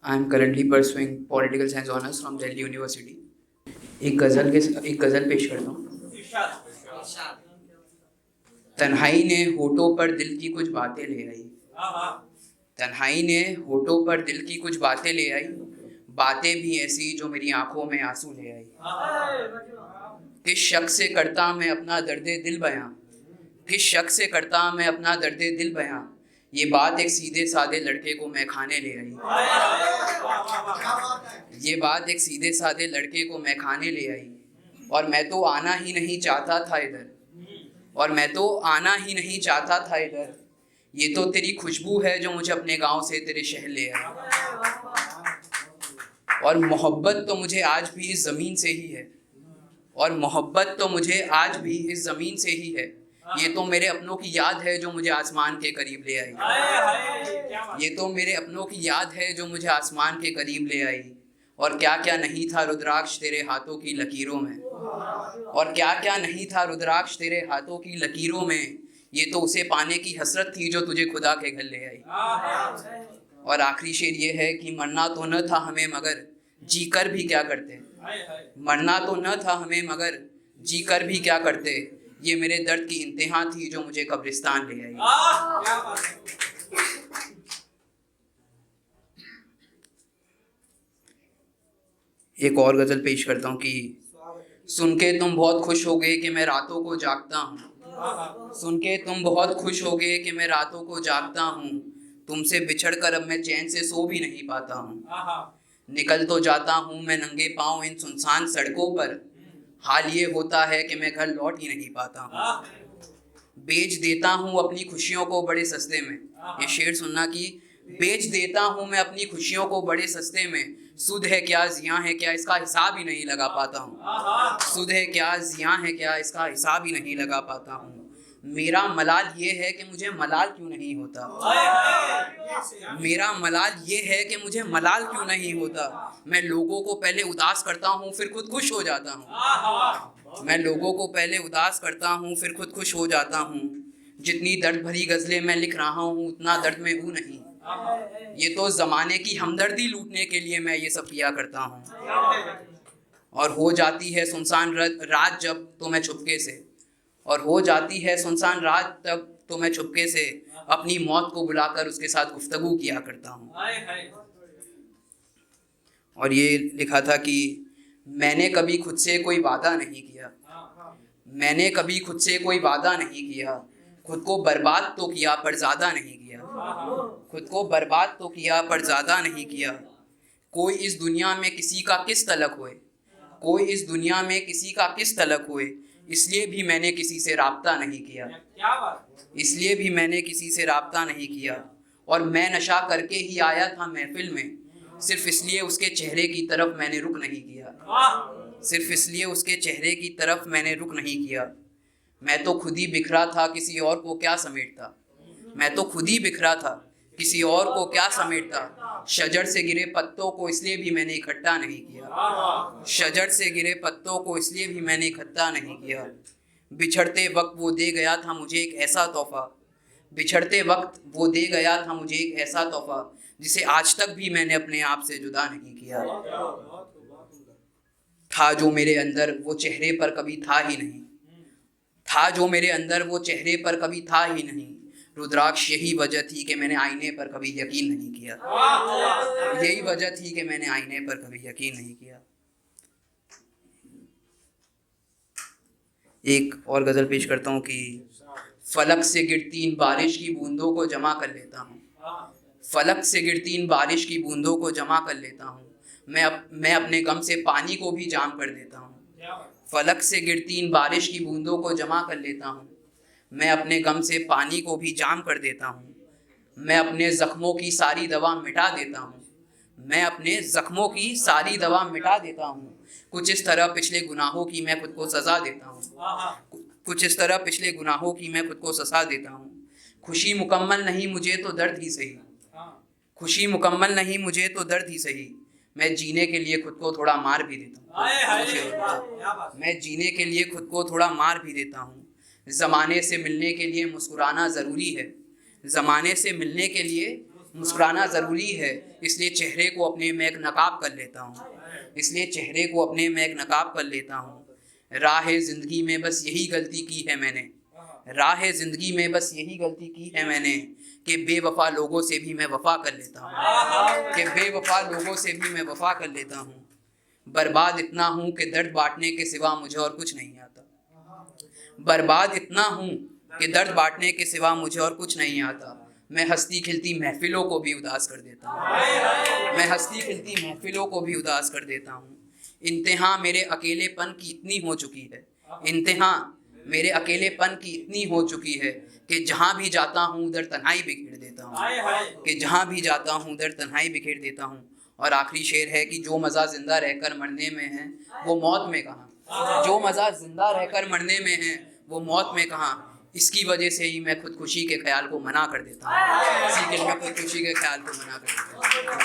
I am currently pursuing political science honours from Delhi university. एक गज़ल पेश करता हूँ। तन्हाई ने होठों पर दिल की कुछ बातें ले आई। तन्हाई ने होठों पर दिल की कुछ बातें ले आई। बातें भी ऐसी जो मेरी आंखों में आंसू ले आई। किस शख्स से करता मैं अपना दर्दे दिल बयां। किस शख्स से करता मैं अपना दर्दे दिल बयां। ये बात एक सीधे साधे लड़के को मैं खाने ले आई। ये बात एक सीधे साधे लड़के को मैं खाने ले आई। और मैं तो आना ही नहीं चाहता था इधर। और मैं तो आना ही नहीं चाहता था इधर। ये तो तेरी खुशबू है जो मुझे अपने गांव से तेरे शहर ले आई। और मोहब्बत तो मुझे आज भी इस ज़मीन से ही है। और मोहब्बत तो मुझे आज भी इस ज़मीन से ही है। ये तो मेरे अपनों की याद है जो मुझे आसमान के करीब ले आई। ये तो मेरे अपनों की याद है जो मुझे आसमान के करीब ले आई। और क्या क्या नहीं था रुद्राक्ष तेरे हाथों की लकीरों में। और क्या क्या नहीं था रुद्राक्ष तेरे हाथों की लकीरों में। ये तो उसे पाने की हसरत थी जो तुझे खुदा के घर ले आई। और आखिरी शेर ये है कि मरना तो न था हमें मगर जी कर भी क्या करते। मरना तो न था हमें मगर जी कर भी क्या करते। ये मेरे दर्द की इंतहा थी जो मुझे कब्रिस्तान ले आई। एक और गज़ल पेश करता हूँ कि सुन के तुम बहुत खुश होगे कि मैं रातों को जागता हूँ। सुन के तुम बहुत खुश होगे कि मैं रातों को जागता हूँ। तुमसे बिछड़ कर अब मैं चैन से सो भी नहीं पाता हूँ। निकल तो जाता हूँ मैं नंगे पाँव इन सुनसान सड़कों पर। हाल ये होता है कि मैं घर लौट ही नहीं पाता हूँ। बेच देता हूँ अपनी खुशियों को बड़े सस्ते में। ये शेर सुनना कि बेच देता हूँ मैं अपनी खुशियों को बड़े सस्ते में। सुध है क्या जियां है क्या इसका हिसाब ही नहीं लगा पाता हूँ। सुध है क्या जियां है क्या इसका हिसाब ही नहीं लगा पाता हूँ। मेरा मलाल ये है कि मुझे मलाल क्यों नहीं होता। मेरा मलाल ये है कि मुझे मलाल क्यों नहीं होता। मैं लोगों को पहले उदास करता हूँ फिर खुद खुश हो जाता हूँ। मैं लोगों को पहले उदास करता हूँ फिर खुद खुश हो जाता हूँ। जितनी दर्द भरी गज़लें मैं लिख रहा हूँ उतना दर्द में हूँ नहीं। ये तो ज़माने की हमदर्दी लूटने के लिए मैं ये सब किया करता हूँ। और हो जाती है सुनसान रात जब तो मैं चुपके से। और हो जाती है सुनसान रात तब तो मैं चुपके से अपनी मौत को बुलाकर उसके साथ गुफ्तगू किया करता हूँ। और ये लिखा था कि मैंने कभी खुद से कोई वादा नहीं किया। मैंने कभी खुद से कोई वादा नहीं किया। खुद को बर्बाद तो किया पर ज़्यादा नहीं किया। खुद को बर्बाद तो किया पर ज़्यादा नहीं किया। कोई इस दुनिया में किसी का किस तलक हुए। कोई इस दुनिया में किसी का किस तलक हुए। इसलिए भी मैंने किसी से राब्ता नहीं किया। इसलिए भी मैंने किसी से राब्ता नहीं किया। और मैं नशा करके ही आया था महफिल में। सिर्फ इसलिए उसके चेहरे की तरफ मैंने रुख नहीं किया। सिर्फ इसलिए उसके चेहरे की तरफ मैंने रुख नहीं किया। मैं तो खुद ही बिखरा था किसी और को क्या समेटता। मैं तो खुद ही बिखरा था किसी और को क्या समेटता। शजर से गिरे पत्तों को इसलिए भी मैंने इकट्ठा नहीं किया। शजर से गिरे पत्तों को इसलिए भी मैंने इकट्ठा नहीं किया। बिछड़ते वक्त वो दे गया था मुझे एक ऐसा तोहफा। बिछड़ते वक्त वो दे गया था मुझे एक ऐसा तोहफा जिसे आज तक भी मैंने अपने आप से जुदा नहीं किया। था जो मेरे अंदर वो चेहरे पर कभी था ही नहीं। था जो मेरे अंदर वो चेहरे पर कभी था ही नहीं। रुद्राक्ष यही वजह थी कि मैंने आईने पर कभी यकीन नहीं किया। यही वजह थी कि मैंने आईने पर कभी यकीन नहीं किया। एक और गज़ल पेश करता हूँ कि फलक से गिरती इन बारिश की बूंदों को जमा कर लेता हूँ। फलक से गिरती इन बारिश की बूंदों को जमा कर लेता हूँ। मैं अपने गम से पानी को भी जाम कर देता हूँ। फलक से गिरती इन बारिश की बूंदों को जमा कर लेता हूँ। मैं अपने गम से पानी को भी जाम कर देता हूँ। मैं अपने ज़ख्मों की सारी दवा मिटा देता हूँ। मैं अपने ज़ख्मों की सारी दवा मिटा देता हूँ। कुछ इस तरह पिछले गुनाहों की मैं खुद को सज़ा देता हूँ। कुछ इस तरह पिछले गुनाहों की मैं खुद को सज़ा देता हूँ। खुशी मुकम्मल नहीं मुझे तो दर्द ही सही। खुशी मुकम्मल नहीं मुझे तो दर्द ही सही। मैं जीने के लिए खुद को थोड़ा मार भी देता हूँ। मैं जीने के लिए खुद को थोड़ा मार भी देता हूँ। ज़माने से मिलने के लिए मुस्कुराना ज़रूरी है। ज़माने से मिलने के लिए मुस्कुराना ज़रूरी है, इसलिए चेहरे को अपने में एक नकाब कर लेता हूँ, इसलिए चेहरे को अपने में एक नकाब कर लेता हूँ। राह ज़िंदगी में बस यही गलती की है मैंने, राह ज़िंदगी में बस यही गलती की है मैंने कि बेवफा लोगों से भी मैं वफ़ा कर लेता हूँ, कि बेवफा लोगों से भी मैं वफ़ा कर लेता हूँ। बर्बाद इतना हूँ कि दर्द बांटने के सिवा मुझे और कुछ नहीं आता, बर्बाद इतना हूँ कि दर्द बांटने के सिवा मुझे और कुछ नहीं आता। मैं हंसती खिलती महफिलों को भी उदास कर देता हूँ, मैं हंसती खिलती महफिलों को भी उदास कर देता हूँ। इंतहा मेरे अकेलेपन की इतनी हो चुकी है, इंतहा मेरे अकेलेपन की इतनी हो चुकी है कि जहाँ भी जाता हूँ उधर तन्हाई बिखेर देता हूँ, कि जहाँ भी जाता हूँ उधर तन्हाई बिखेर देता हूँ। और आखिरी शेर है कि जो मज़ा ज़िंदा रहकर मरने में है वो मौत में कहाँ, जो मज़ा ज़िंदा रहकर मरने में है वो मौत में कहाँ। इसकी वजह से ही मैं खुदकुशी के ख्याल को मना कर देता हूँ, इसी के लिए मैं खुदकुशी के ख्याल को मना कर देता हूँ।